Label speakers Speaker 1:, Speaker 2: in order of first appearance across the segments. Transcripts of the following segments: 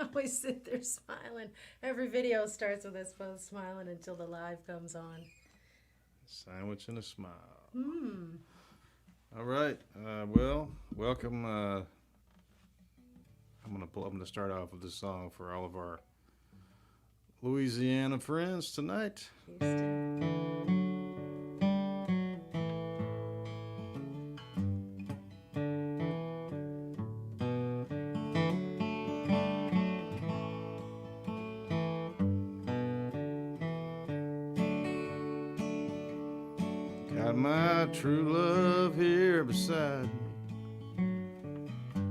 Speaker 1: always sit there smiling. Every video starts with us both smiling until the live comes on.
Speaker 2: Sandwich and a smile.
Speaker 1: Hmm.
Speaker 2: All right. Well, welcome. I'm gonna start off with this song for all of our Louisiana friends tonight.
Speaker 1: Houston.
Speaker 2: Got my true love here beside me.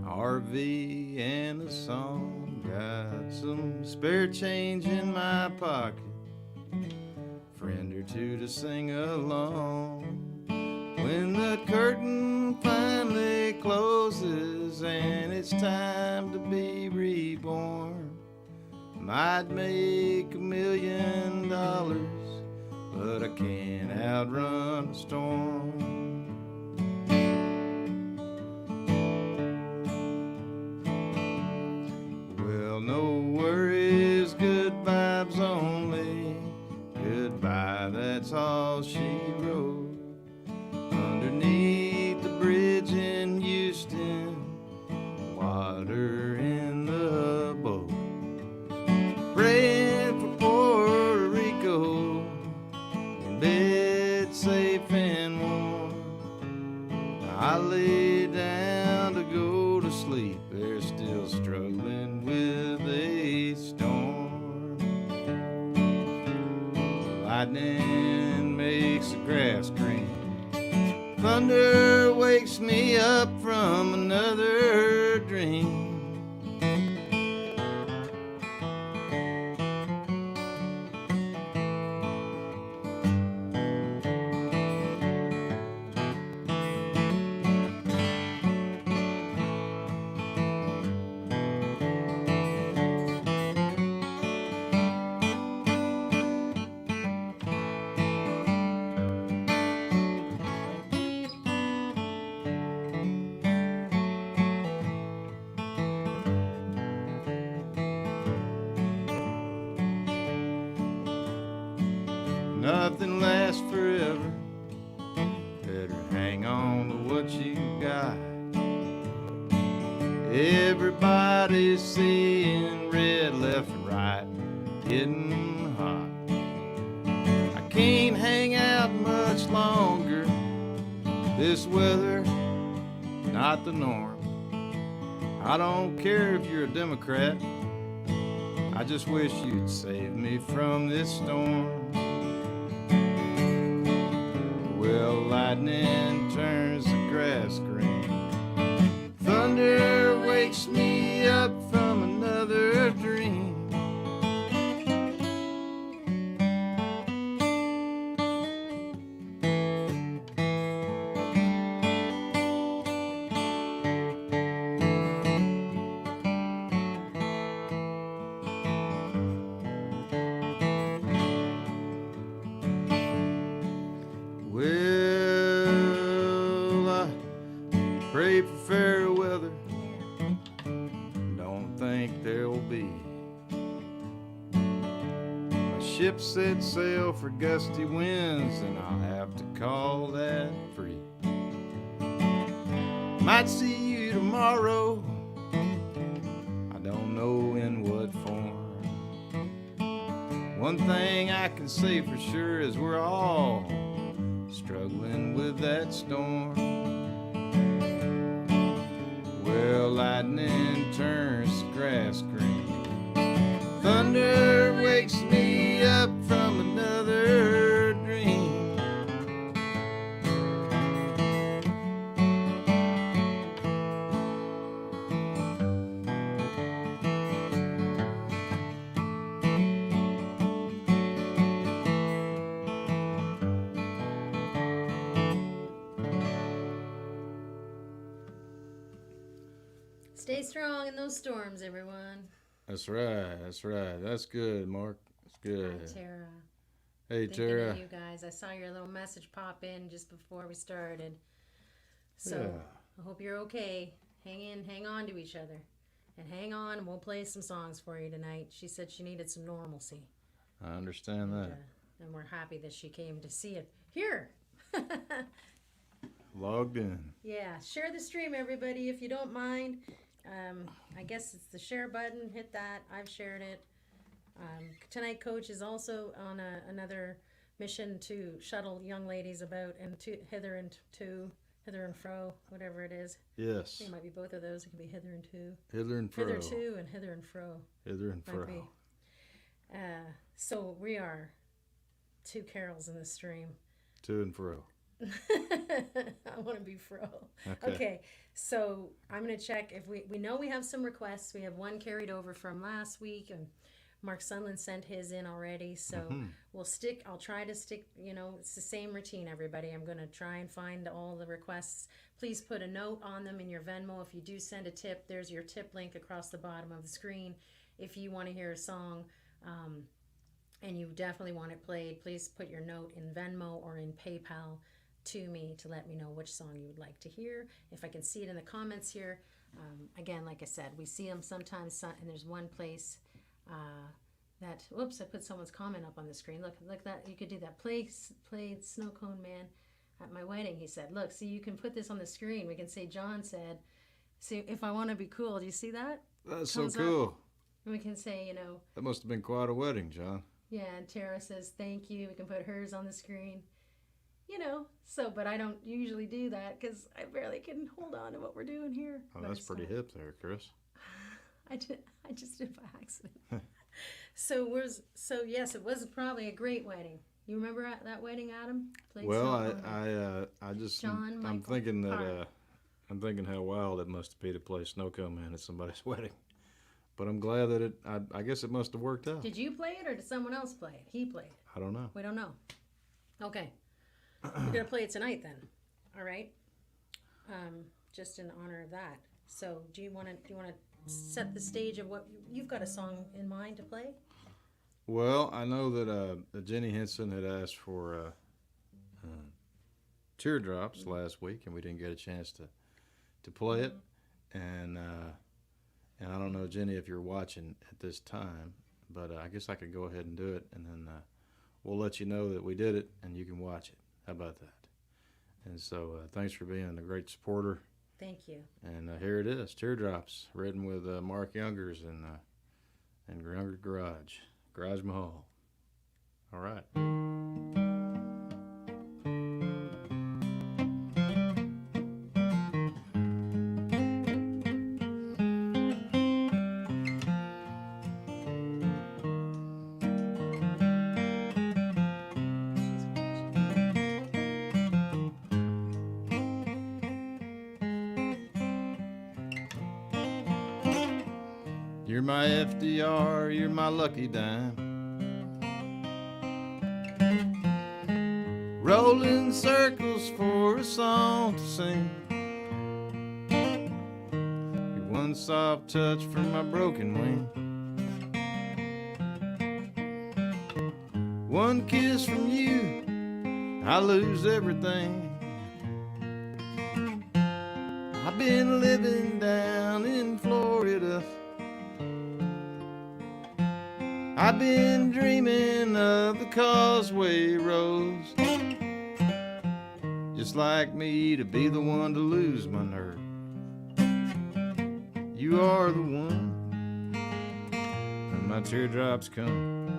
Speaker 2: RV and a song. Got some spare change in my pocket. Friend or two to sing along. When the curtain finally closes and it's time to be reborn, might make $1,000,000, but I can't outrun a storm. Well, no worries, good vibes only. Goodbye, that's all she wrote. Underneath the bridge in Houston, water in the boat. Praying for Puerto Rico, in bed safe and warm. I lay down to go to sleep, they're still struggling with a storm. Lightning makes the grass green. Thunder wakes me up from another dream. Nothing lasts forever. Better hang on to what you got. Everybody's seeing red left and right, getting hot. I can't hang out much longer. This weather, not the norm. I don't care if you're a Democrat. I just wish you'd save me from this storm. Well, lightning turns the grass green. Thunder wakes me up from another dream. Well, I pray for fair weather. Don't think there'll be. My ship set sail for gusty winds, and I'll have to call that free. Might see you tomorrow. I don't know in what form. One thing I can say for sure is we're all struggling with that storm. Well, lightning turns the grass green. Thunder wakes me up from another dream.
Speaker 1: Stay strong in those storms, everyone.
Speaker 2: That's right. That's right. That's good, Mark. That's good.
Speaker 1: Hi, Tara.
Speaker 2: Hey,
Speaker 1: Thinking
Speaker 2: Tara.
Speaker 1: of you guys. I saw your little message pop in just before we started. So
Speaker 2: Yeah.
Speaker 1: I hope you're okay. Hang in, hang on to each other. And hang on, and we'll play some songs for you tonight. She said she needed some normalcy.
Speaker 2: I understand that.
Speaker 1: And we're happy that she came to see it here.
Speaker 2: Logged in.
Speaker 1: Yeah, share the stream, everybody, if you don't mind. I guess it's the share button. Hit that. I've shared it. Tonight, Coach is also on another mission to shuttle young ladies about and to hither and fro, whatever it is.
Speaker 2: Yes.
Speaker 1: It might be both of those. It can be hither and to.
Speaker 2: Hither and fro.
Speaker 1: Hither to and hither and fro.
Speaker 2: Hither and fro.
Speaker 1: So we are two carols in the stream.
Speaker 2: To and fro.
Speaker 1: I want to be fro. Okay. So I'm going to check if we know we have some requests. We have one carried over from last week, and Mark Sunland sent his in already. So I'll try to stick, it's the same routine, everybody. I'm going to try and find all the requests. Please put a note on them in your Venmo. If you do send a tip, there's your tip link across the bottom of the screen. If you want to hear a song, and you definitely want it played, please put your note in Venmo or in PayPal to me to let me know which song you would like to hear. If I can see it in the comments here. Again, like I said, we see them sometimes, and there's one place that, whoops, I put someone's comment up on the screen. Look that, you could do that. Play Snow Cone Man at my wedding, he said. Look, see, you can put this on the screen. We can say, John said, see, if I want to be cool. Do you see that?
Speaker 2: That's so cool.
Speaker 1: Up, and we can say,
Speaker 2: That must have been quite a wedding, John.
Speaker 1: Yeah, and Tara says, thank you. We can put hers on the screen. But I don't usually do that because I barely can hold on to what we're doing here.
Speaker 2: Oh, that's pretty hip there, Chris.
Speaker 1: I just did by accident. Yes, it was probably a great wedding. You remember that wedding, Adam?
Speaker 2: I'm thinking how wild it must be to play Snow Cone Man at somebody's wedding. But I'm glad that I guess it must have worked out.
Speaker 1: Did you play it or did someone else play it? He played it.
Speaker 2: I don't know.
Speaker 1: We don't know. Okay. We're going to play it tonight then. All right? Just in honor of that. So do you want to set the stage of what you've got a song in mind to play?
Speaker 2: Well, I know that Jenny Henson had asked for Teardrops last week, and we didn't get a chance to play it. And I don't know, Jenny, if you're watching at this time, but I guess I could go ahead and do it, and then we'll let you know that we did it, and you can watch it. How about that? And so thanks for being a great supporter.
Speaker 1: Thank you.
Speaker 2: And here it is, Teardrops, written with Mark Youngers and Younger Garage Mahal. All right. You're my FDR, you're my lucky dime. Rolling circles for a song to sing. You're one soft touch from my broken wing. One kiss from you, I lose everything. I've been living down in Florida. I've been dreaming of the Causeway Rose. Just like me to be the one to lose my nerve. You are the one, and my teardrops come.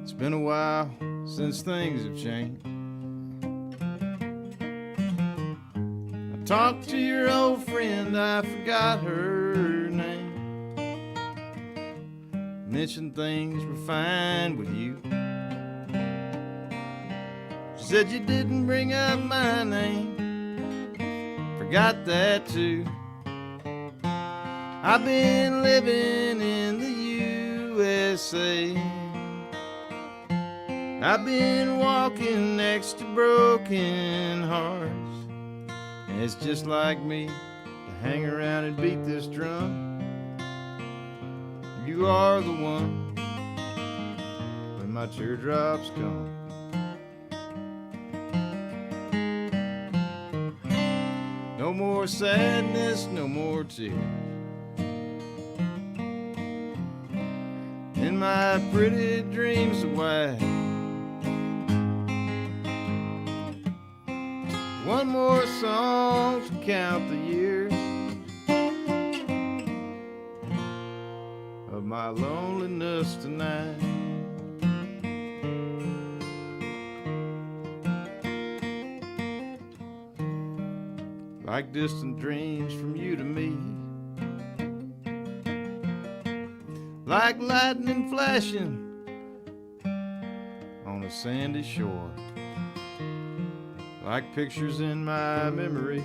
Speaker 2: It's been a while since things have changed. Talked to your old friend, I forgot her name. Mentioned things were fine with you. She said you didn't bring up my name. Forgot that too. I've been living in the USA. I've been walking next to broken hearts. It's just like me to hang around and beat this drum. You are the one when my teardrops come. No more sadness, no more tears. In my pretty dreams of white, one more song to count the years of my loneliness tonight. Like distant dreams from you to me, like lightning flashing on a sandy shore, like pictures in my memory.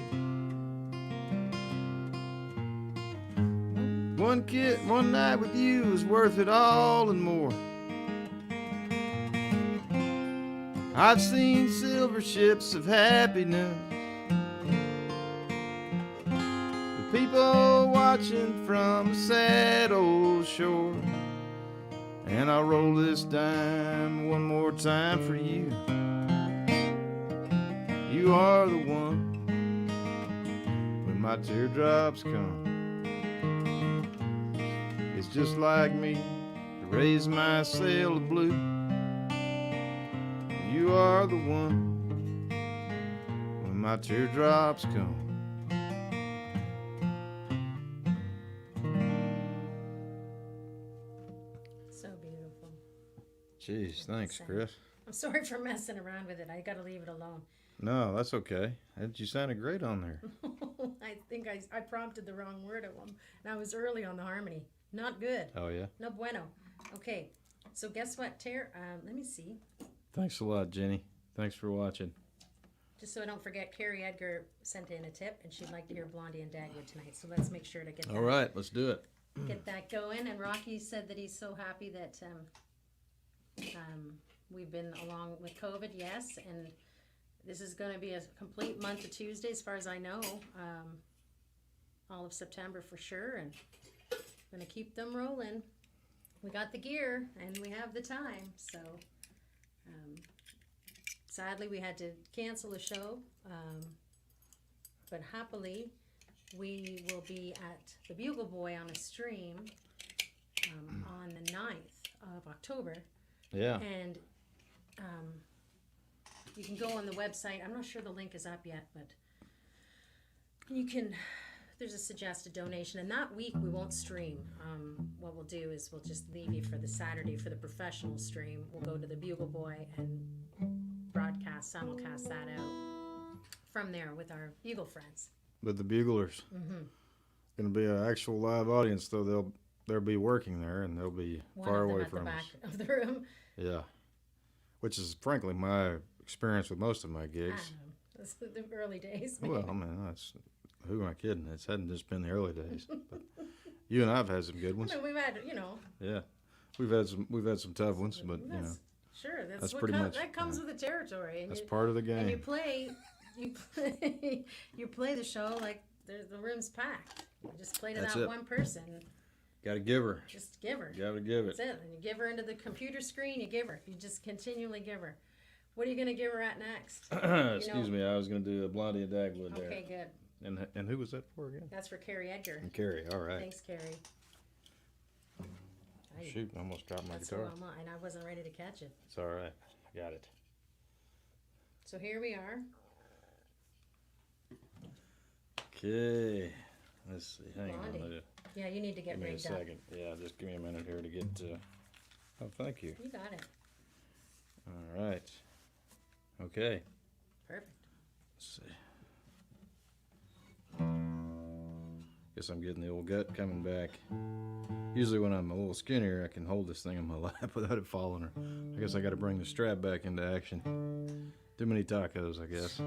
Speaker 2: One night with you is worth it all and more. I've seen silver ships of happiness, people watching from a sad old shore. And I'll roll this dime one more time for you. You are the one when my teardrops come. It's just like me to raise my sail of blue. You are the one when my teardrops come.
Speaker 1: So beautiful.
Speaker 2: Jeez, thanks, Chris.
Speaker 1: I'm sorry for messing around with it. I gotta leave it alone.
Speaker 2: No, that's okay. You sounded great on there.
Speaker 1: I think I prompted the wrong word at one, and I was early on the harmony. Not good.
Speaker 2: Oh, yeah?
Speaker 1: No bueno. Okay, so guess what, let me see.
Speaker 2: Thanks a lot, Jenny. Thanks for watching.
Speaker 1: Just so I don't forget, Carrie Edgar sent in a tip, and she'd like to hear Blondie and Dagwood tonight. So let's make sure to get that.
Speaker 2: All right, let's do it.
Speaker 1: Get that going. And Rocky said that he's so happy that we've been along with COVID. Yes, and this is going to be a complete month of Tuesday, as far as I know. All of September for sure, and going to keep them rolling. We got the gear, and we have the time. So, sadly, we had to cancel the show, but happily, we will be at the Bugle Boy on a stream on the 9th of October.
Speaker 2: Yeah.
Speaker 1: And you can go on the website. I'm not sure the link is up yet, but you can, there's a suggested donation. And that week we won't stream. What we'll do is we'll just leave you for the Saturday for the professional stream. We'll go to the Bugle Boy and simulcast that out from there with our Bugle friends.
Speaker 2: With the buglers.
Speaker 1: Mm-hmm.
Speaker 2: Going to be an actual live audience, though. They'll be working there, and they'll be far away from us.
Speaker 1: One of them at the back of the room.
Speaker 2: Yeah. Which is, frankly, my experience with most of my gigs.
Speaker 1: That's the early days.
Speaker 2: Well, I mean, who am I kidding? It hadn't just been the early days. But you and I've had some good ones.
Speaker 1: I mean, we've had,
Speaker 2: Yeah. We've had some tough ones, but,
Speaker 1: Sure,
Speaker 2: that's pretty much,
Speaker 1: that comes with the territory. And
Speaker 2: that's part of the game.
Speaker 1: And you play the show like the room's packed. You just play to that one person.
Speaker 2: Got to give her.
Speaker 1: Just give her.
Speaker 2: Got to give it.
Speaker 1: That's it. And you give her into the computer screen, you give her. You just continually give her. What are you going to give her at next?
Speaker 2: Excuse me, I was going to do a Blondie and Dagwood there.
Speaker 1: Okay, good.
Speaker 2: And who was that for again?
Speaker 1: That's for Carrie Edgar.
Speaker 2: And Carrie, all right.
Speaker 1: Thanks, Carrie.
Speaker 2: Shoot, I almost dropped my guitar.
Speaker 1: That's and I wasn't ready to catch it.
Speaker 2: It's all right. I got it.
Speaker 1: So here we are.
Speaker 2: Okay. Let's see. Hang
Speaker 1: Blondie.
Speaker 2: on.
Speaker 1: Yeah, you need to get rigged up.
Speaker 2: Give me a second. Yeah, just give me a minute here to get oh, thank you.
Speaker 1: You got it.
Speaker 2: All right. Okay.
Speaker 1: Perfect.
Speaker 2: Let's see. Guess I'm getting the old gut coming back. Usually when I'm a little skinnier, I can hold this thing in my lap without it falling. Or I guess I got to bring the strap back into action. Too many tacos, I guess.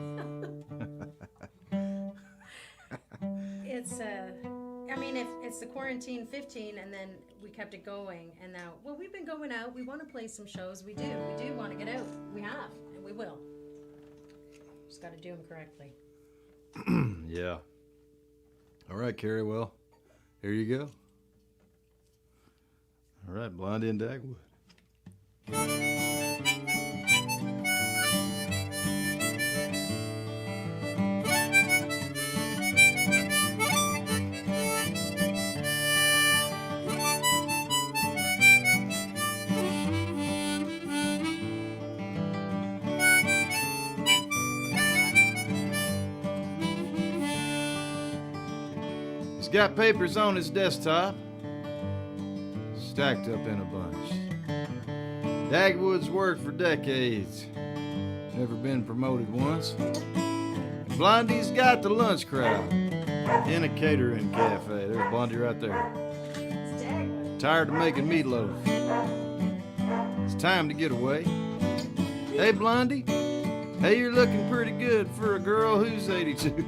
Speaker 1: It's I mean, if it's the quarantine 15, and then we kept it going, and now, well, we've been going out. We want to play some shows. We do want to get out. We have, and we will. Just got to do them correctly.
Speaker 2: Yeah. All right, Carrie. Well, here you go. All right, Blondie and Dagwood. He's got papers on his desktop, stacked up in a bunch. Dagwood's worked for decades, never been promoted once. Blondie's got the lunch crowd in a catering cafe. There's Blondie right there. Tired of making meatloaf. It's time to get away. Hey, Blondie. Hey, you're looking pretty good for a girl who's 82.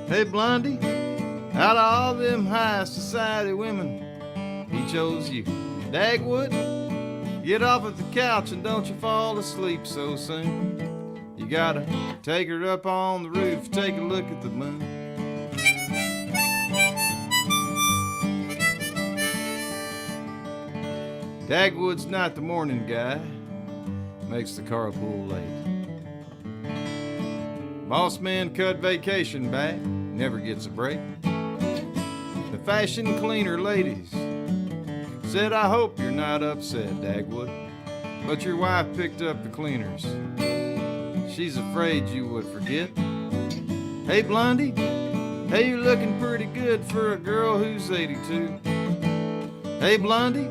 Speaker 2: Hey, Blondie. Out of all them high society women, he chose you. Dagwood, get off of the couch and don't you fall asleep so soon. You gotta take her up on the roof, take a look at the moon. Dagwood's not the morning guy, makes the carpool late. Boss man cut vacation back, never gets a break. The fashion cleaner ladies said, I hope you're not upset, Dagwood, but your wife picked up the cleaners. She's afraid you would forget. Hey, Blondie, hey, you're looking pretty good for a girl who's 82. Hey, Blondie,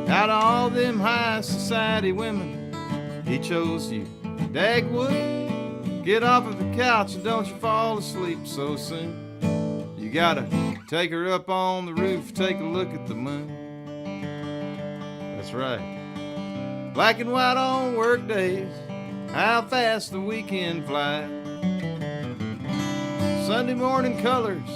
Speaker 2: out of all them high society women, he chose you. Dagwood, get off of the couch and don't you fall asleep so soon. You gotta take her up on the roof, take a look at the moon. That's right. Black and white on work days, how fast the weekend flies. Sunday morning colors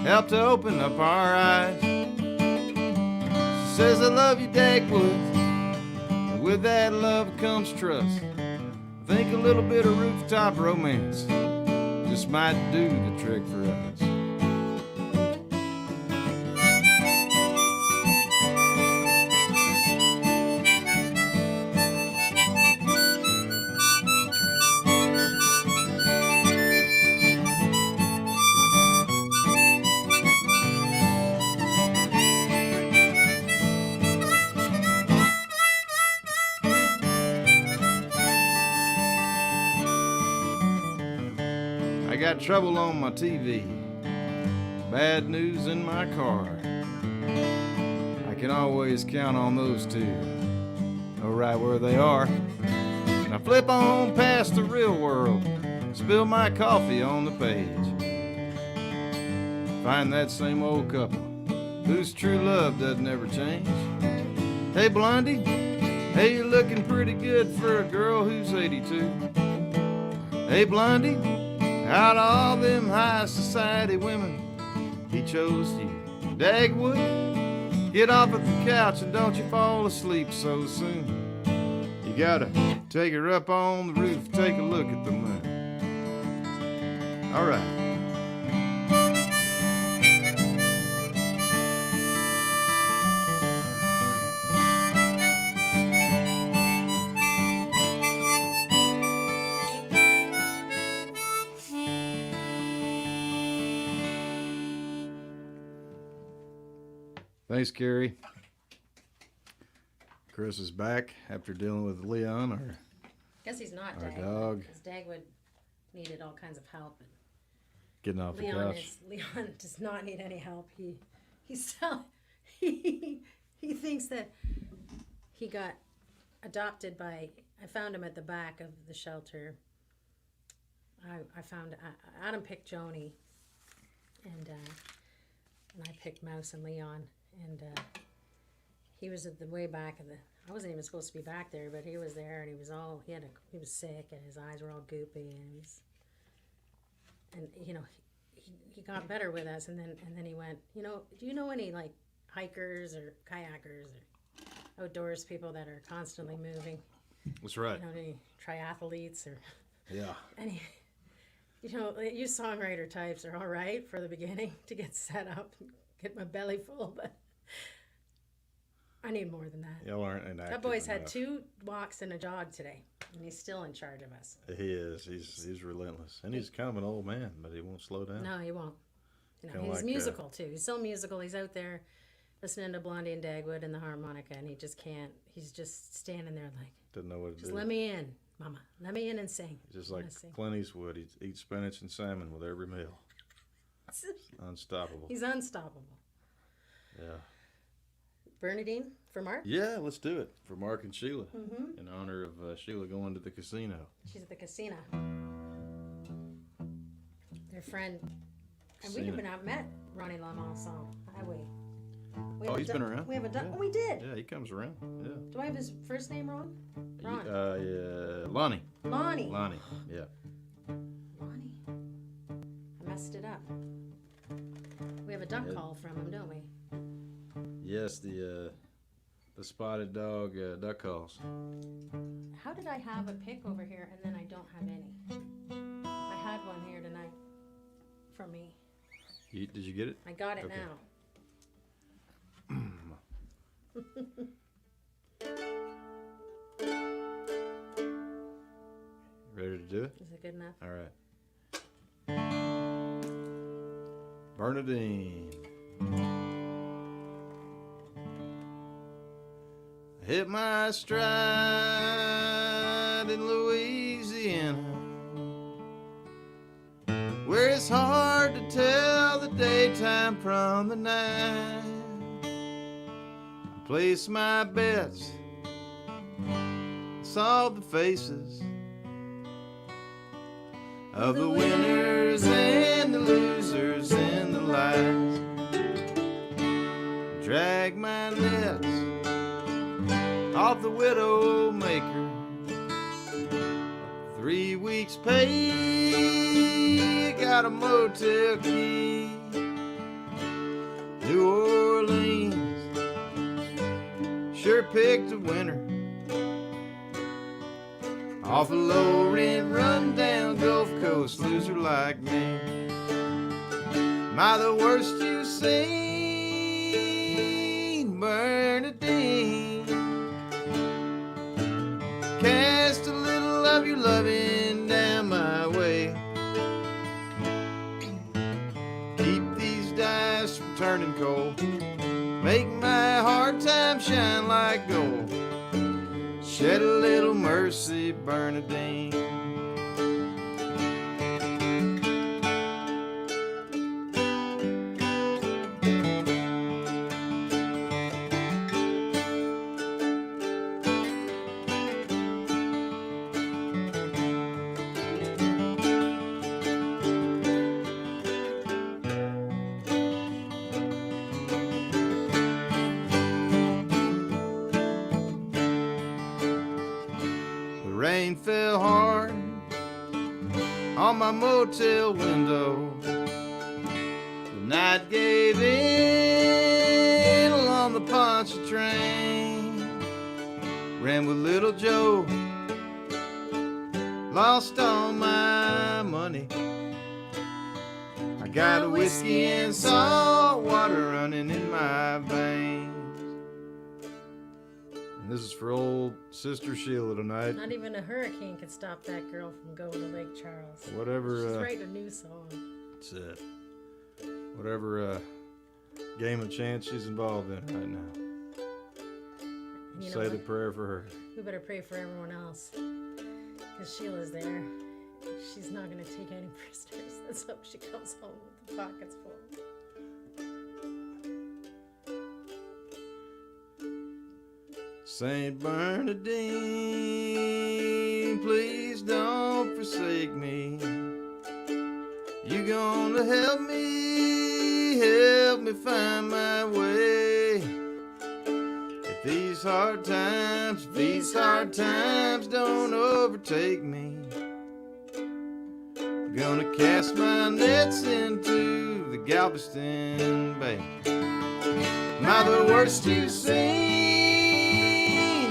Speaker 2: help to open up our eyes. She says, I love you, Dagwood, and with that love comes trust. I think a little bit of rooftop romance just might do the trick for us. I got trouble on my TV, bad news in my car. I can always count on those two, know right where they are. And I flip on past the real world, spill my coffee on the page. Find that same old couple whose true love doesn't ever change. Hey, Blondie, hey, you're looking pretty good for a girl who's 82. Hey, Blondie, out of all them high society women, he chose you. Dagwood, get off of the couch and don't you fall asleep so soon. You gotta take her up on the roof, take a look at the moon. All right. Thanks, Carrie. Chris is back after dealing with Leon,
Speaker 1: Guess he's not
Speaker 2: our
Speaker 1: Dagwood.
Speaker 2: dog,
Speaker 1: Because Dagwood needed all kinds of help. And
Speaker 2: getting off the couch.
Speaker 1: Leon does not need any help. He's still he thinks that he got adopted by. I found him at the back of the shelter. I found Adam picked Joni, and I picked Mouse and Leon, and he was at the way back of the. I wasn't even supposed to be back there, but he was there, and he was sick, and his eyes were all goopy, and you know, he got better with us, and then he went, you know, do you know any like hikers or kayakers or outdoors people that are constantly moving?
Speaker 2: That's right.
Speaker 1: You know, any triathletes or
Speaker 2: Yeah.
Speaker 1: any, you know, you songwriter types are all right for the beginning to get set up, get my belly full, but I need more than that.
Speaker 2: Y'all aren't inactive
Speaker 1: That boy's had
Speaker 2: enough.
Speaker 1: 2 walks and a jog today, and he's still in charge of us.
Speaker 2: He is. He's relentless, and he's kind of an old man, but he won't slow down.
Speaker 1: No, he won't. You know,
Speaker 2: Kinda
Speaker 1: he's
Speaker 2: like,
Speaker 1: musical too. He's so musical. He's out there listening to Blondie and Dagwood and the harmonica, and he just can't. He's just standing there like,
Speaker 2: Doesn't know what to
Speaker 1: just
Speaker 2: do.
Speaker 1: let me in, Mama. Let me in and sing.
Speaker 2: Just
Speaker 1: I
Speaker 2: like
Speaker 1: wanna sing.
Speaker 2: Clint Eastwood, he eats spinach and salmon with every meal. Unstoppable.
Speaker 1: He's unstoppable.
Speaker 2: Yeah.
Speaker 1: Bernadine for Mark?
Speaker 2: Yeah, let's do it for Mark and Sheila
Speaker 1: Mm-hmm.
Speaker 2: in honor of Sheila going to the casino.
Speaker 1: She's at the casino. Their friend. And we
Speaker 2: Casino.
Speaker 1: haven't met Ronnie Lamasson, have we?
Speaker 2: Oh, he's been around.
Speaker 1: We have a duck.
Speaker 2: Yeah.
Speaker 1: Oh, we did.
Speaker 2: Yeah, he comes around. Yeah.
Speaker 1: Do I have his first name wrong? Ron.
Speaker 2: Yeah, Lonnie.
Speaker 1: Lonnie.
Speaker 2: Lonnie. Yeah.
Speaker 1: Lonnie. I messed it up. We have a duck call from him, don't we?
Speaker 2: Yes, the spotted dog duck calls.
Speaker 1: How did I have a pick over here and then I don't have any? I had one here tonight from me.
Speaker 2: Did you get it?
Speaker 1: I got it
Speaker 2: Okay.
Speaker 1: now.
Speaker 2: Ready to do it?
Speaker 1: Is it good enough?
Speaker 2: All right. Bernadine. I hit my stride in Louisiana, where it's hard to tell the daytime from the night. I place my bets, saw the faces of the winners and the losers in the lights. Drag my nets off the widow maker. 3 weeks pay, got a motel key. New Orleans sure picked a winner off a low rent, run down Gulf Coast loser like me. Am I the worst you've seen, Bernadine? Cast a little of your loving down my way. Keep these dice from turning cold. Make my hard time shine like gold. Shed a little mercy, Bernadine. Rain fell hard on my motel window. The night gave in along the Pontchartrain. Ran with little Joe, lost all my money. I got a whiskey and salt water running in my veins. And this is for old Sister Sheila tonight.
Speaker 1: Not even a hurricane could stop that girl from going to Lake Charles.
Speaker 2: Whatever.
Speaker 1: She's writing a new song.
Speaker 2: That's it. Whatever game of chance she's involved in right now.
Speaker 1: You know
Speaker 2: Say the
Speaker 1: what?
Speaker 2: prayer for her.
Speaker 1: We better pray for everyone else. Because Sheila's there. She's not going to take any prisoners. Let's hope she comes home with the pockets full.
Speaker 2: Saint Bernadine, please don't forsake me. You gonna help me find my way. If these hard times don't overtake me, I'm gonna cast my nets into the Galveston Bay. Am I the worst you've seen?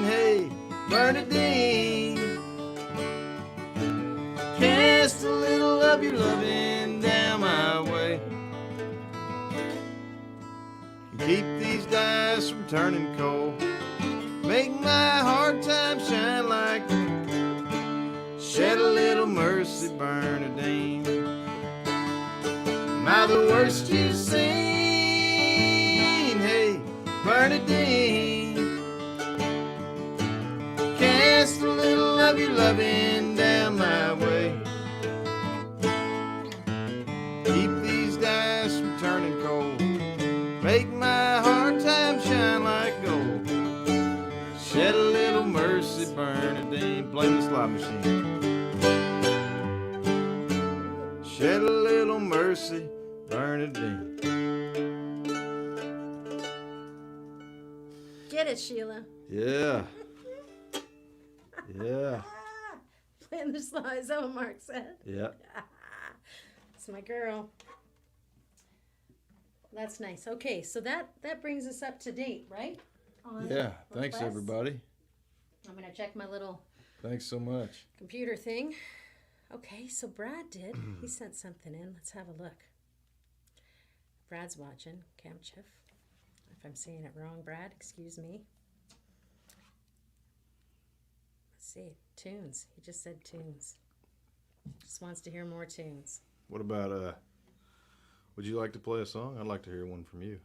Speaker 2: Hey, Bernadine, cast a little of your loving down my way. Keep these dice from turning cold. Make my hard time shine like gold. Shed a little mercy, Bernadine. Am I the worst you've seen? Hey, Bernadine, cast a little of your loving down my way. Keep these dice blame the slot machine. Shed a little mercy, Bernadine.
Speaker 1: Get it, Sheila.
Speaker 2: Yeah. Yeah.
Speaker 1: Playing the slide, is that what Mark said?
Speaker 2: Yeah.
Speaker 1: It's my girl. That's nice. Okay, so that brings us up to date, right? On
Speaker 2: Yeah. Thanks,
Speaker 1: requests.
Speaker 2: everybody.
Speaker 1: I'm going to check my little
Speaker 2: Thanks so much.
Speaker 1: computer thing. Okay, so Brad did. He sent something in. Let's have a look. Brad's watching. Kamchev. If I'm saying it wrong, Brad, excuse me. Let's see. Tunes. He just said tunes. Just wants to hear more tunes.
Speaker 2: What about, would you like to play a song? I'd like to hear one from you.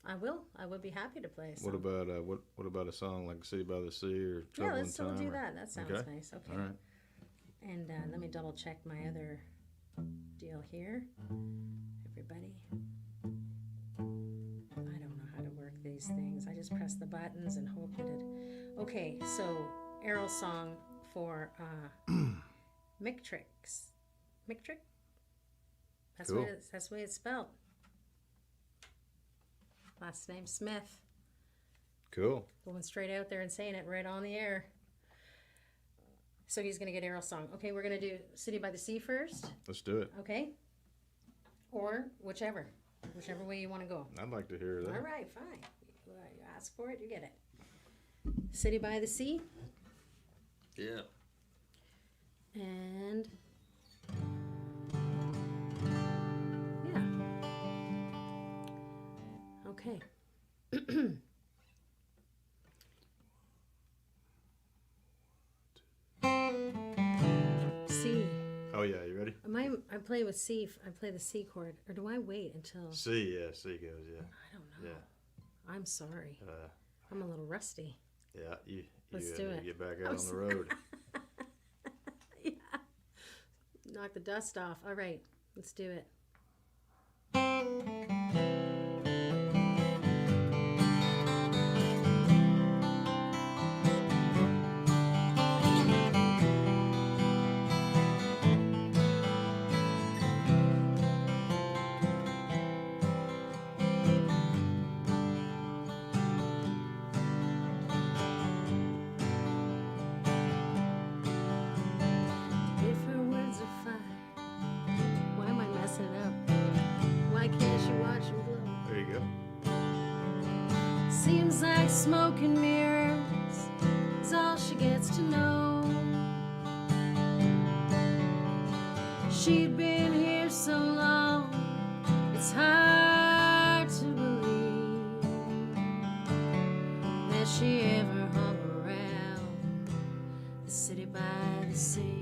Speaker 1: I will. I would be happy to play a song.
Speaker 2: What about, what about a song like City by the Sea or Trouble
Speaker 1: Yeah,
Speaker 2: in
Speaker 1: let's still
Speaker 2: Time?
Speaker 1: do
Speaker 2: or-
Speaker 1: that. That sounds
Speaker 2: Okay.
Speaker 1: nice. Okay.
Speaker 2: All right.
Speaker 1: And let me double check my other deal here. Everybody. I don't know how to work these things. I just press the buttons and hope that it... Okay, so Errol's song for Mictrix. Mictric? That's,
Speaker 2: Cool.
Speaker 1: that's the way it's spelled. Last name Smith.
Speaker 2: Cool.
Speaker 1: Going straight out there and saying it right on the air. So he's going to get Errol's song. Okay, we're going to do City by the Sea first.
Speaker 2: Let's do it.
Speaker 1: Okay? Or whichever way you want to go.
Speaker 2: I'd like to hear that.
Speaker 1: All right, fine. You ask for it, you get it. City by the Sea.
Speaker 2: Yeah.
Speaker 1: And yeah. Okay. C.
Speaker 2: Oh yeah, you ready?
Speaker 1: I play with C. I play the C chord, or do I wait until?
Speaker 2: C, yeah, C goes, yeah.
Speaker 1: I don't know.
Speaker 2: Yeah.
Speaker 1: I'm sorry. I'm a little rusty.
Speaker 2: Yeah, you
Speaker 1: Let's
Speaker 2: need
Speaker 1: do
Speaker 2: to
Speaker 1: it.
Speaker 2: get back
Speaker 1: I'm
Speaker 2: out on the
Speaker 1: sorry.
Speaker 2: road.
Speaker 1: Yeah. Knock the dust off. All right, let's do it. If her words are fire, why am I messing it up? Why can't she watch them glow?
Speaker 2: There you go.
Speaker 1: Seems like smoke and mirrors is all she gets to know. She'd been here so long, it's hard to believe that she ever hung around the city by the sea.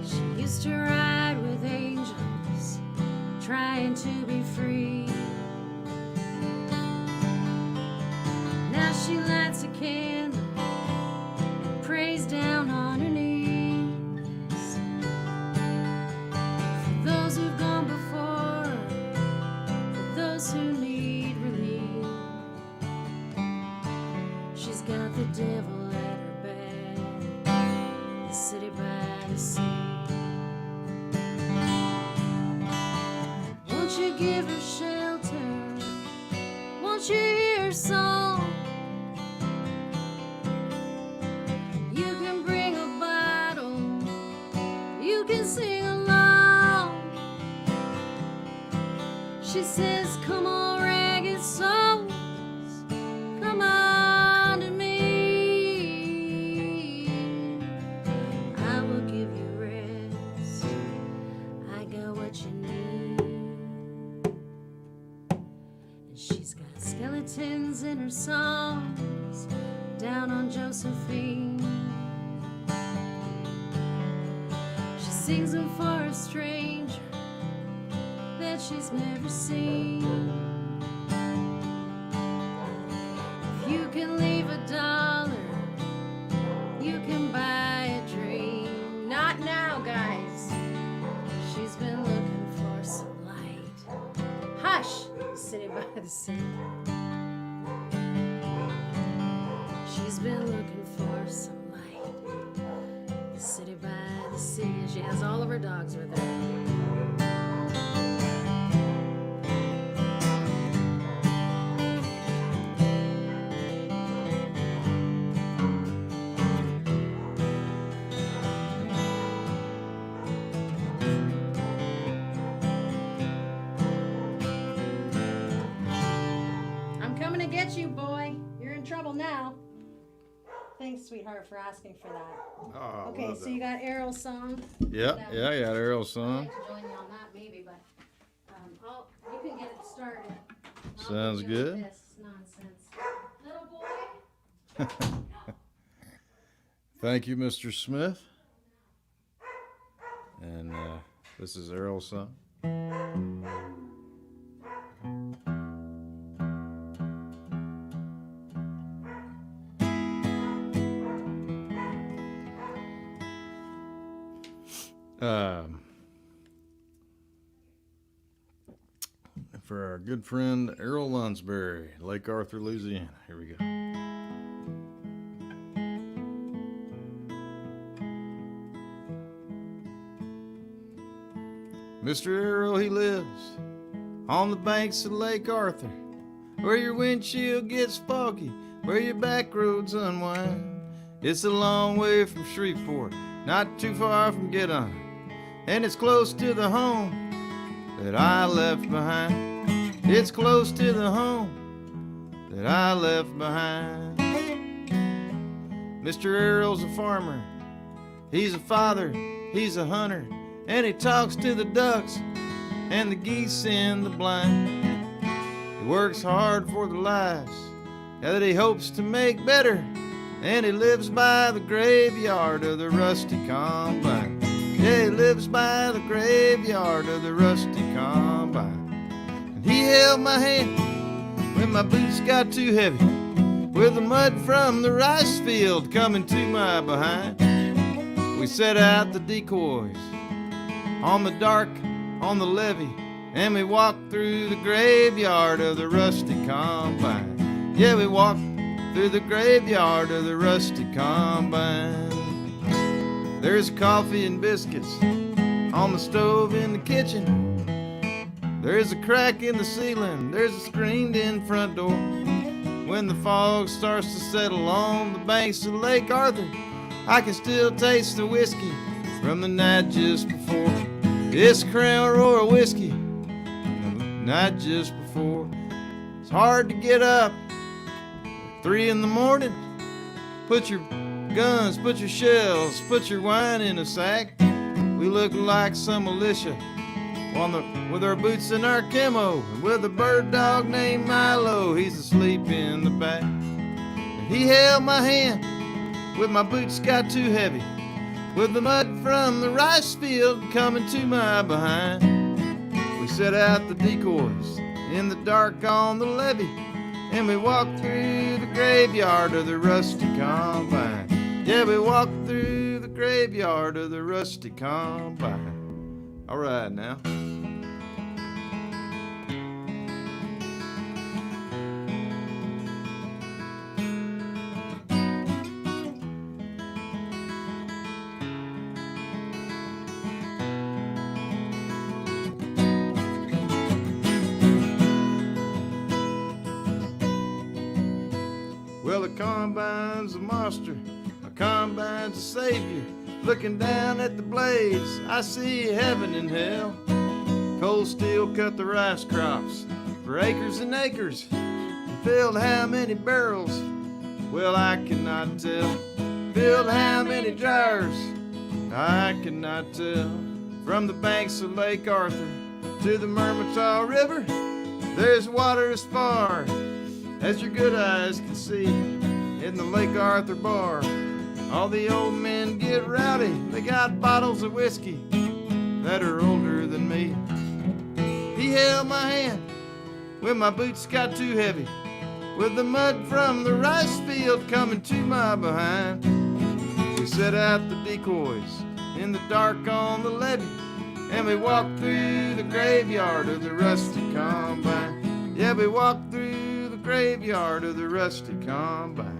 Speaker 1: She used to ride with angels, trying to be free. Now she lights a candle and prays down on her knees. For those who've gone before her, for those who need relief, she's got the devil at her back, the city by the sea. Won't you give her shelter? Won't you hear her song? You can bring a bottle, you can sing along. She says, come on, ragged souls, come on to me. I will give you rest, I got what you need. And she's got skeletons in her songs down on Josephine. She sings them for a stranger that she's never seen. If can leave $1. You can buy a dream. Not now, guys. She's been looking for some light. Hush, city by the sea. She's been looking for some light. The city by the sea. And she has all of her dogs with her. Get you, boy. You're in trouble now. Thanks, sweetheart, for asking for that.
Speaker 2: Oh,
Speaker 1: okay, so you got Errol's song.
Speaker 2: Yeah, I got Errol's
Speaker 1: I'd
Speaker 2: song.
Speaker 1: like to join you on that, maybe, but you can get it started.
Speaker 2: Sounds good.
Speaker 1: This nonsense, little boy.
Speaker 2: Thank you, Mr. Smith. And this is Errol's song. For our good friend Errol Lunsberry, Lake Arthur, Louisiana. Here we go. Mr. Errol, he lives on the banks of Lake Arthur, where your windshield gets foggy, where your back roads unwind. It's a long way from Shreveport, not too far from Giddon, and it's close to the home that I left behind. It's close to the home that I left behind. Mr. Errol's a farmer, he's a father, he's a hunter, and he talks to the ducks and the geese in the blind. He works hard for the lives that he hopes to make better, and he lives by the graveyard of the rusty combine. Yeah, he lives by the graveyard of the rusty combine. And he held my hand when my boots got too heavy, with the mud from the rice field coming to my behind. We set out the decoys on the dark, on the levee, and we walked through the graveyard of the rusty combine. Yeah, we walked through the graveyard of the rusty combine. There's coffee and biscuits on the stove in the kitchen. There's a crack in the ceiling, there's a screened-in front door. When the fog starts to settle on the banks of Lake Arthur, I can still taste the whiskey from the night just before. It's Crown Royal whiskey from the night just before. It's hard to get up at 3 in the morning. Put your guns, put your shells, put your wine in a sack. We look like some militia with our boots and our camo, and with a bird dog named Milo, he's asleep in the back. And he held my hand when my boots got too heavy, with the mud from the rice field coming to my behind. We set out the decoys in the dark on the levee, and we walked through the graveyard of the rusty combine. Yeah, we walked through the graveyard of the rusty combine. All right, now. Well, the combine's a monster, a combine's a savior. Looking down at the blades, I see heaven and hell. Cold steel cut the rice crops for acres and acres, and filled how many barrels? Well, I cannot tell. Filled how many jars? I cannot tell. From the banks of Lake Arthur to the Mermitau River, there's water as far as your good eyes can see. In the Lake Arthur bar, all the old men get rowdy. They got bottles of whiskey that are older than me. He held my hand when my boots got too heavy, with the mud from the rice field coming to my behind. We set out the decoys in the dark on the levee, and we walked through the graveyard of the rusty combine. Yeah, we walked through the graveyard of the rusty combine.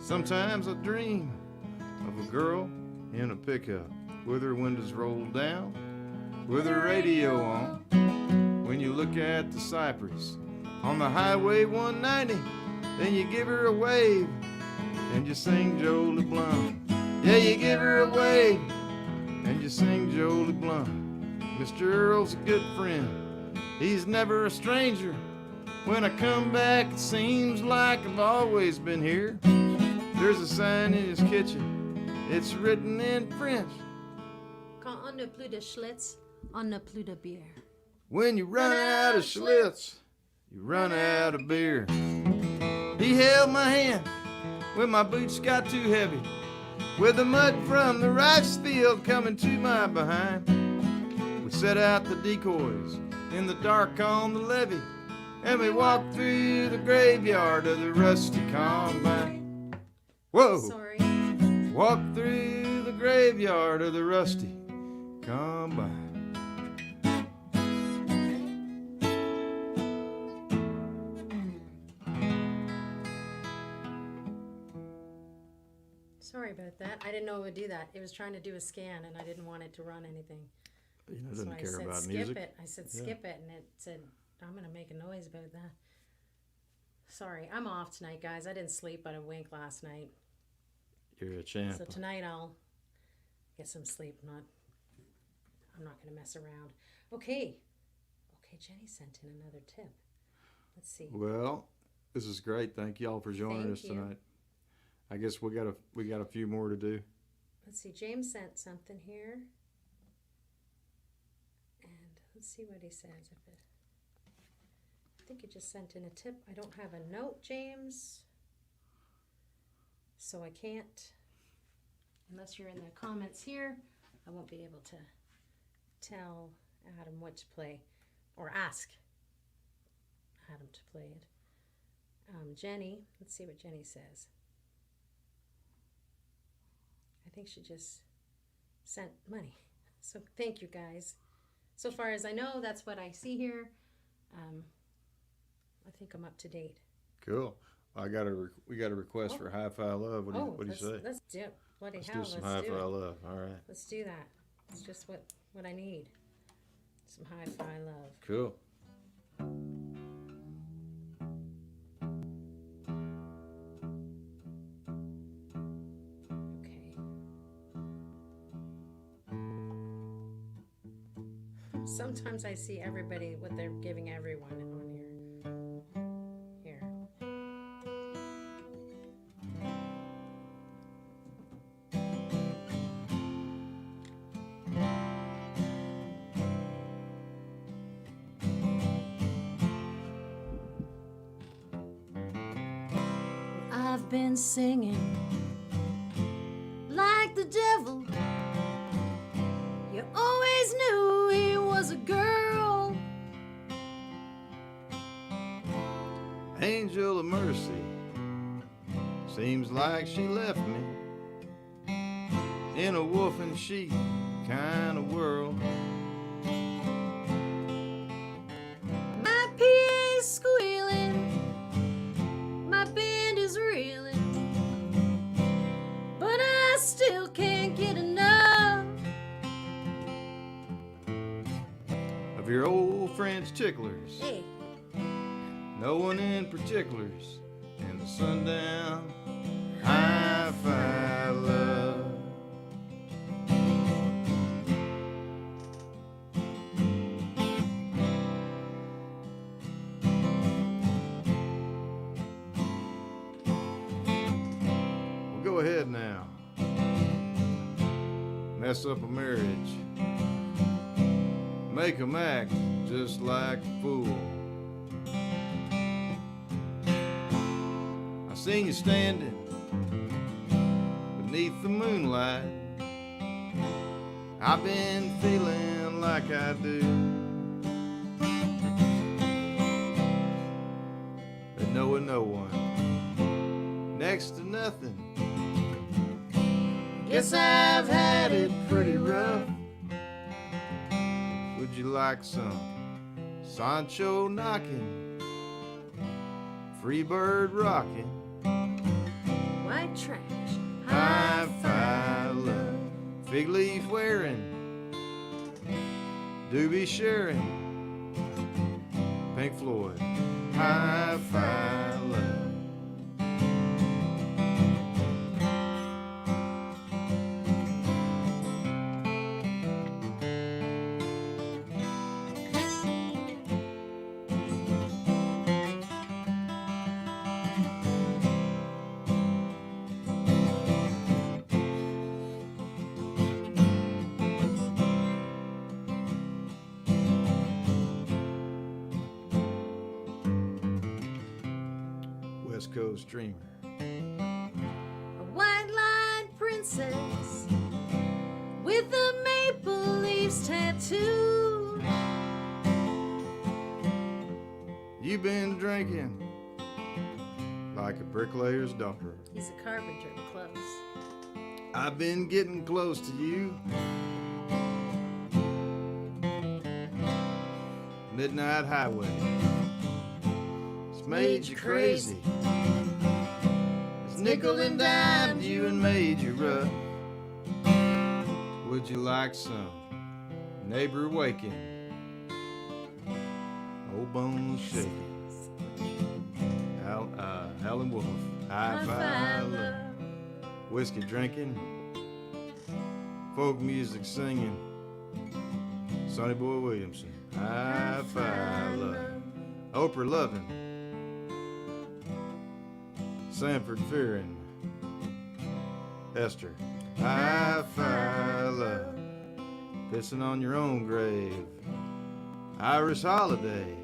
Speaker 2: Sometimes I dream of a girl in a pickup with her windows rolled down, with her radio on. When you look at the cypress on the highway 190, then you give her a wave and you sing Jolie Blunt. Yeah, you give her a wave and you sing Jolie Blunt. Mr. Earl's a good friend, he's never a stranger. When I come back, it seems like I've always been here. There's a sign in his kitchen, it's written in French.
Speaker 1: Quand on n'a plus de Schlitz, on n'a plus de bière.
Speaker 2: When you run out of Schlitz, you run out of beer. He held my hand when my boots got too heavy, with the mud from the rice field coming to my behind. We set out the decoys in the dark on the levee, and we walked through the graveyard of the rusty combine. Whoa!
Speaker 1: Sorry.
Speaker 2: Walked through the graveyard of the rusty combine.
Speaker 1: Sorry about that. I didn't know it would do that. It was trying to do a scan, and I didn't want it to run anything.
Speaker 2: You know,
Speaker 1: So
Speaker 2: doesn't
Speaker 1: I
Speaker 2: care
Speaker 1: said
Speaker 2: about
Speaker 1: skip
Speaker 2: music.
Speaker 1: it. I said skip it, and it said I'm gonna make a noise about that. Sorry, I'm off tonight, guys. I didn't sleep but a wink last night,
Speaker 2: You're a champ.
Speaker 1: so tonight I'll get some sleep. I'm not gonna mess around. Okay, Jenny sent in another tip. Let's see.
Speaker 2: Well, this is great. Thank y'all for joining
Speaker 1: Thank
Speaker 2: us
Speaker 1: you.
Speaker 2: tonight. I guess we got a few more to do.
Speaker 1: Let's see. James sent something here, and let's see what he says. I think he just sent in a tip. I don't have a note, James, so I can't. Unless you're in the comments here, I won't be able to tell Adam what to play or ask Adam to play it. Jenny, let's see what Jenny says. I think she just sent money. So thank you, guys. So far as I know, that's what I see here. I think I'm up to date.
Speaker 2: Cool. We got a request for Hi-Fi Love. What do you say?
Speaker 1: Let's do it. Bloody
Speaker 2: Let's
Speaker 1: hell,
Speaker 2: do some
Speaker 1: let's do
Speaker 2: Hi-Fi
Speaker 1: it.
Speaker 2: Love. All right.
Speaker 1: Let's do that. It's just what I need. Some Hi-Fi Love.
Speaker 2: Cool.
Speaker 1: Okay. Sometimes I see everybody, what they're giving everyone on here. Here. I've been singing like the devil. You always knew he was a girl.
Speaker 2: Angel of Mercy. Seems like she left me in a wolf in sheep kind of world.
Speaker 1: My PA's squealing, my band is reeling, but I still can't get enough
Speaker 2: Of your old French ticklers.
Speaker 1: Hey,
Speaker 2: No one in particulars. In the sundown Hi-Fi Love. Well, go ahead now. Mess up a marriage. Make 'em act just like a fool. I seen you standing beneath the moonlight, I've been feeling like I do. But knowing no one, next to nothing. Guess I've had it pretty rough. Would you like some Sancho knocking, Freebird rocking,
Speaker 1: White trash,
Speaker 2: hi-fi love, fig leaf wearing, doobie sharing, Pink Floyd, hi-fi love. West Coast Dreamer.
Speaker 1: a white-lined princess with a maple leaves tattoo.
Speaker 2: You've been drinking like a bricklayer's daughter.
Speaker 1: He's a carpenter, close.
Speaker 2: I've been getting close to you. Midnight Highway. It's made you crazy. It's nickel and dimed you and made you rough. Would you like some neighbor waking? Old bones shaking. Howlin' Wolf. Hi-fi love. Whiskey drinking. Folk music singing. Sonny Boy Williamson. Hi-fi love. Oprah loving. Sanford fearing. Esther. Hi-fi love. Pissing on your own grave. Iris Holiday.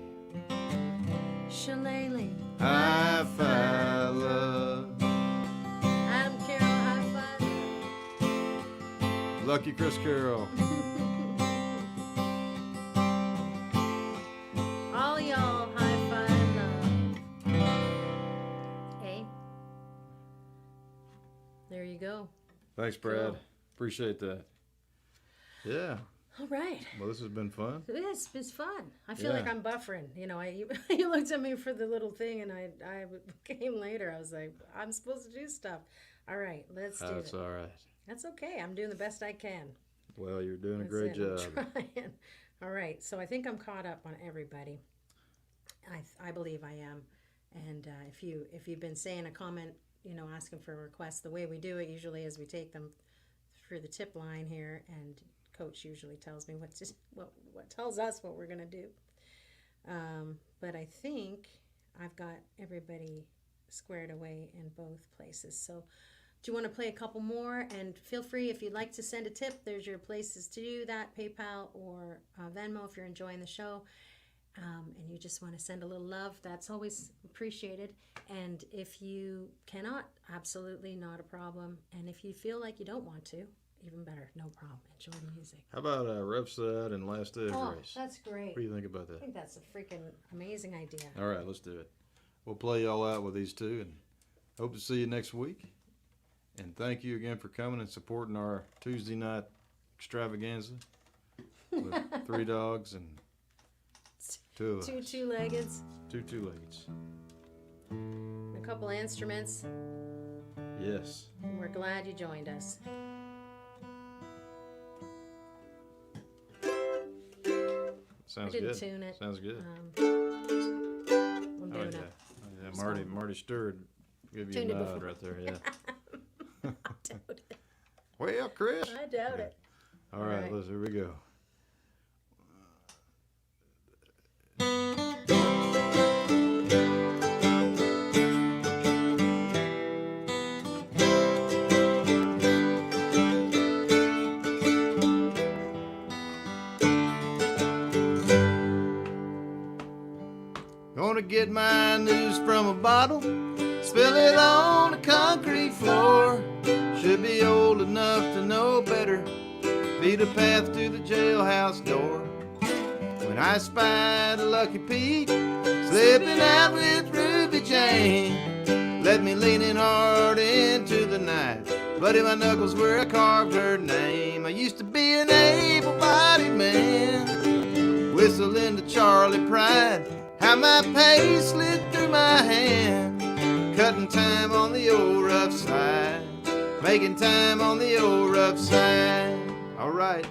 Speaker 1: Shillelagh.
Speaker 2: Hi-fi love.
Speaker 1: Adam Carroll, high-five.
Speaker 2: Lucky Chris Carroll.
Speaker 1: All y'all, high-five love. Hey. There you go.
Speaker 2: Thanks, Brad.
Speaker 1: Cool.
Speaker 2: Appreciate that. Yeah.
Speaker 1: All right.
Speaker 2: Well, this has been fun.
Speaker 1: It's fun. I feel like
Speaker 2: Yeah.
Speaker 1: I'm buffering. You know, you looked at me for the little thing, and I came later. I was like, I'm supposed to do stuff. All right, let's do it.
Speaker 2: That's all right.
Speaker 1: That's okay. I'm doing the best I can.
Speaker 2: Well, you're doing a
Speaker 1: That's
Speaker 2: great
Speaker 1: it.
Speaker 2: job.
Speaker 1: I'm trying. All right, so I think I'm caught up on everybody. I believe I am. And if you've been saying a comment, you know, asking for a request, the way we do it usually is we take them through the tip line here, and Coach usually tells me what tells us what we're gonna do. But I think I've got everybody squared away in both places. So do you want to play a couple more? And feel free, if you'd like to send a tip, there's your places to do that, PayPal or Venmo if you're enjoying the show. And you just want to send a little love, that's always appreciated. And if you cannot, absolutely not a problem. And if you feel like you don't want to, even better, no problem. Enjoy the music.
Speaker 2: How about Rough Side and Last Day of Race?
Speaker 1: That's great.
Speaker 2: What do you think about
Speaker 1: I
Speaker 2: that?
Speaker 1: think that's a freaking amazing idea.
Speaker 2: All right, let's do it. We'll play y'all out with these two, and hope to see you next week. And thank you again for coming and supporting our Tuesday night extravaganza with 3 dogs and 2 of us.
Speaker 1: Two two-leggeds,
Speaker 2: Two two-leggeds.
Speaker 1: a couple of instruments.
Speaker 2: Yes.
Speaker 1: And we're glad you joined us.
Speaker 2: Sounds
Speaker 1: I didn't
Speaker 2: good.
Speaker 1: tune it.
Speaker 2: Sounds good.
Speaker 1: I'm
Speaker 2: Oh
Speaker 1: doing
Speaker 2: yeah.
Speaker 1: it.
Speaker 2: Oh, yeah. Marty Stewart give you
Speaker 1: Tuned
Speaker 2: a
Speaker 1: it
Speaker 2: nod
Speaker 1: before.
Speaker 2: right there. Yeah.
Speaker 1: I doubt it.
Speaker 2: Well, Chris.
Speaker 1: I doubt it.
Speaker 2: All right,
Speaker 1: right.
Speaker 2: let's. Here we go. Gonna get my news from a bottle, spill it on the concrete floor. Should be old enough to know better beat a path to the jailhouse door. When I spied Lucky Pete slipping out with Ruby Jane, left me leaning hard into the night. Bloody my knuckles where I carved her name. I used to be an able-bodied man, whistling to Charlie Pride. How my pace slid through my hand, cutting time on the old rough side, making time on the old rough side. All right.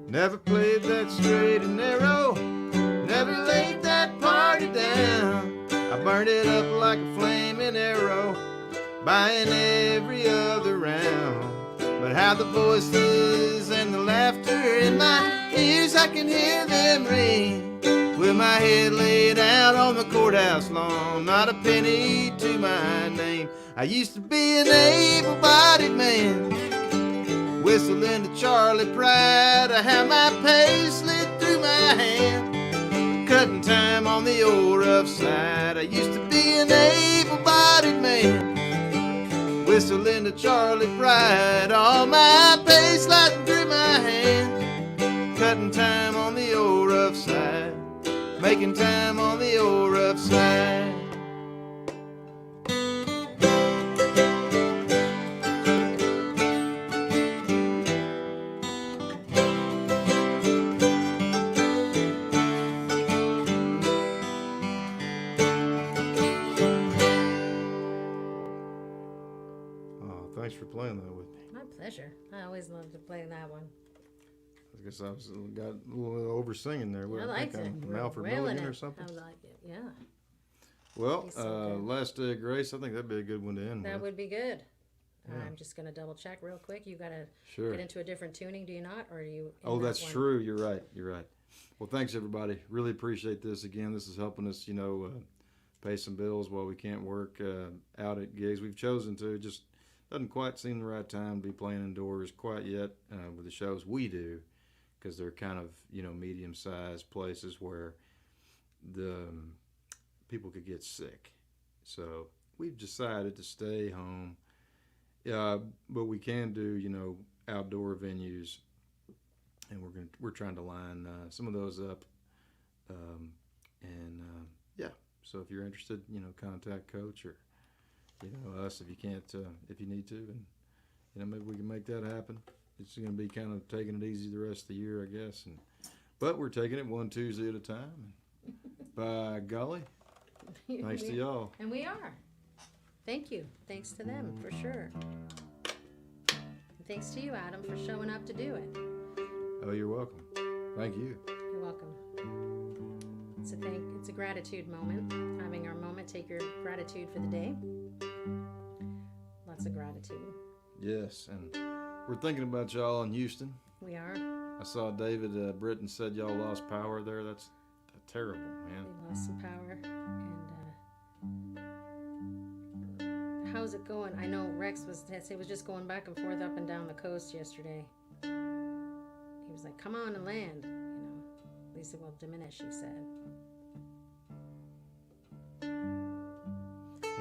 Speaker 2: Never played that straight and narrow, never laid that party down. I burned it up like a flaming arrow, buying every other round. But how the voices and the laughter in my ears, I can hear them ring. With my head laid out on the courthouse lawn, not a penny to my name. I used to be an able-bodied man, whistling to Charlie Pride. I had my pace slid through my hand, cutting time on the old rough side. I used to be an able-bodied man, whistling to Charlie Pride. All my pace sliding through my hand, cutting time on the old rough side, making time on the old rough side. Thanks for playing that with me.
Speaker 1: My pleasure. I always love to play that one.
Speaker 2: I guess I got a little over singing there.
Speaker 1: I liked it.
Speaker 2: Malford Milligan or something?
Speaker 1: I like it, yeah.
Speaker 2: Well, Last Day of Grace, I think that'd be a good one to end with.
Speaker 1: That would be good.
Speaker 2: Yeah.
Speaker 1: I'm just going to double check real quick. You got to
Speaker 2: get
Speaker 1: into a different tuning, do you not? Or are you?
Speaker 2: Oh, that's true. You're right. Well, thanks, everybody. Really appreciate this. Again, this is helping us, pay some bills while we can't work out at gigs. We've chosen to. Just doesn't quite seem the right time to be playing indoors quite yet with the shows we do, because they're kind of, medium-sized places where the people could get sick. So we've decided to stay home. But we can do, outdoor venues, and we're trying to line some of those up. So if you're interested, contact Coach or us if you can't, if you need to, and maybe we can make that happen. It's going to be kind of taking it easy the rest of the year, I guess, but we're taking it one Tuesday at a time. By golly, thanks to y'all.
Speaker 1: And we are. Thank you. Thanks to them, for sure. And thanks to you, Adam, for showing up to do it.
Speaker 2: Oh, you're welcome. Thank you.
Speaker 1: You're welcome. It's a gratitude moment. Having our moment. Take your gratitude for the day. Lots of gratitude.
Speaker 2: Yes, and we're thinking about y'all in Houston.
Speaker 1: We are.
Speaker 2: I saw David Britton said y'all lost power there. That's terrible, man.
Speaker 1: We lost some power. And how's it going? I know Rex was just going back and forth up and down the coast yesterday. He was like, "Come on and land." At least it will diminish, he said.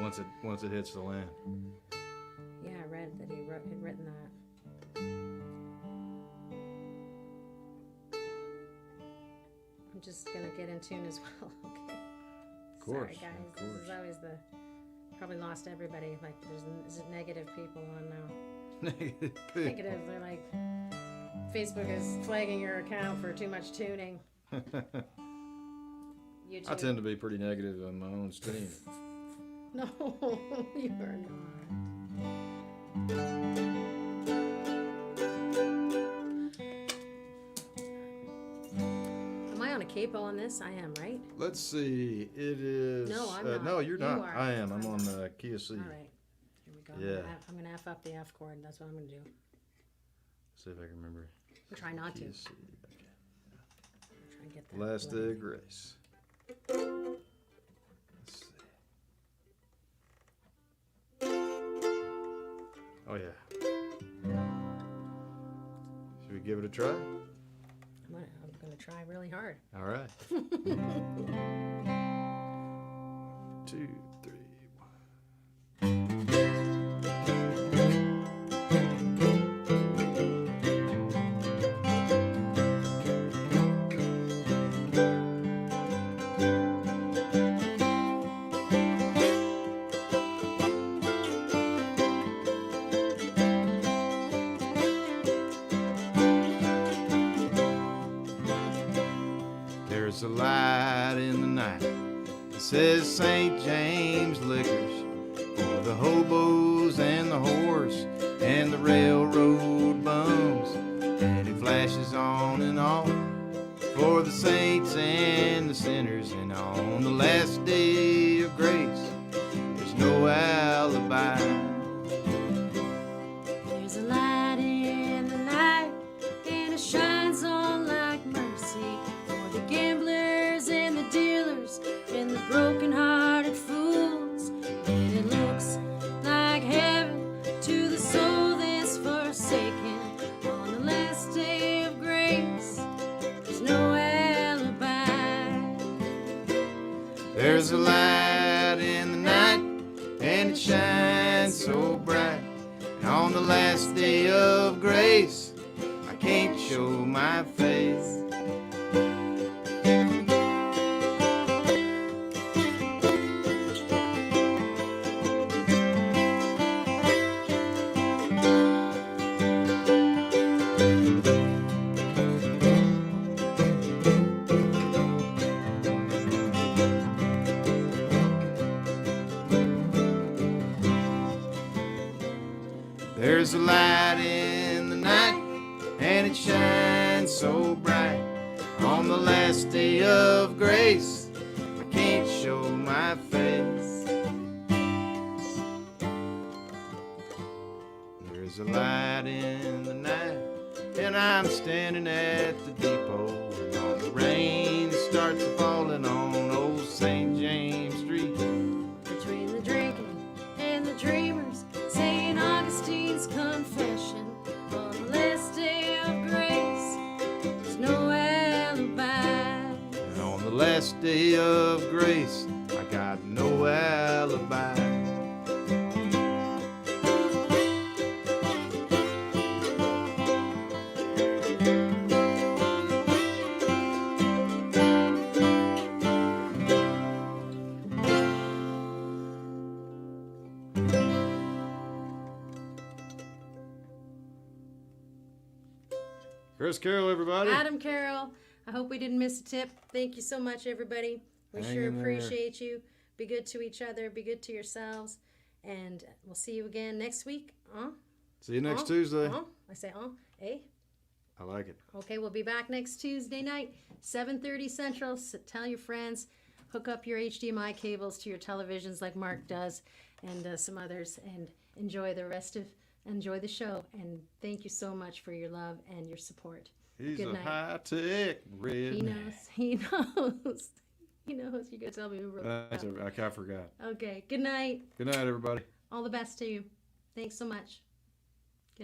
Speaker 2: Once it hits the land.
Speaker 1: Yeah, I read that he had written that. I'm just gonna get in tune as well. Okay.
Speaker 2: Of course.
Speaker 1: Sorry, guys.
Speaker 2: Of course.
Speaker 1: This is always probably lost everybody. Like there's negative people on now. Negative. They're like, Facebook is flagging your account for too much tuning.
Speaker 2: I tend to be pretty negative on my own stream.
Speaker 1: No, you are not. Am I on a capo on this? I am, right?
Speaker 2: Let's see. It is.
Speaker 1: No, I'm not.
Speaker 2: No, you're not.
Speaker 1: You are.
Speaker 2: I am. I'm on the Key of C.
Speaker 1: All right. Here we go.
Speaker 2: Yeah.
Speaker 1: I'm going to F up the F chord. That's what I'm going to do.
Speaker 2: See if I can remember.
Speaker 1: I'll try not to.
Speaker 2: Key of C. Okay.
Speaker 1: Try and get that.
Speaker 2: Last Day of Grace. Let's see. Oh, yeah. try?
Speaker 1: I'm gonna try really hard.
Speaker 2: All right. 2, 3. There's a light in the night that says St. James Liquors for the hobos and the horse and the railroad bums, and it flashes on and off for the saints and the sinners. And on the last day of grace, there's no alibi.
Speaker 1: There's a light in the night, and it shines on like mercy for the gamblers and the dealers and the broken-hearted fools. And it looks like heaven to the soul that's forsaken. On the last day of grace, there's no alibi.
Speaker 2: There's a light in the night, and it shines so bright. And on the last day of grace, I can't show my face. There's a light in the night, and it shines so bright. On the last day of grace, I can't show my face. There's a light in the night, and I'm standing at the depot, and all the rain starts falling on old St. James Street.
Speaker 1: Between the drinking and the dreamers, St. Augustine's confession. On the last day of grace, there's no alibi.
Speaker 2: And on the last day of grace, I got no alibi. Chris Carroll, everybody.
Speaker 1: Adam Carroll, I hope we didn't miss a tip. Thank you so much, everybody. We
Speaker 2: Hang
Speaker 1: sure
Speaker 2: in there.
Speaker 1: appreciate you. Be good to each other. Be good to yourselves. And we'll see you again next week.
Speaker 2: See you next Tuesday.
Speaker 1: I say, eh?
Speaker 2: I like it.
Speaker 1: Okay, we'll be back next Tuesday night, 7:30 Central. Tell your friends. Hook up your HDMI cables to your televisions like Mark does and some others. And enjoy the show. And thank you so much for your love and your support.
Speaker 2: He's
Speaker 1: Good
Speaker 2: a
Speaker 1: night.
Speaker 2: high-tech red.
Speaker 1: He knows. He knows. He knows. You're going to tell me who wrote
Speaker 2: I forgot.
Speaker 1: Okay. Good night.
Speaker 2: Good night, everybody.
Speaker 1: All the best to you. Thanks so much.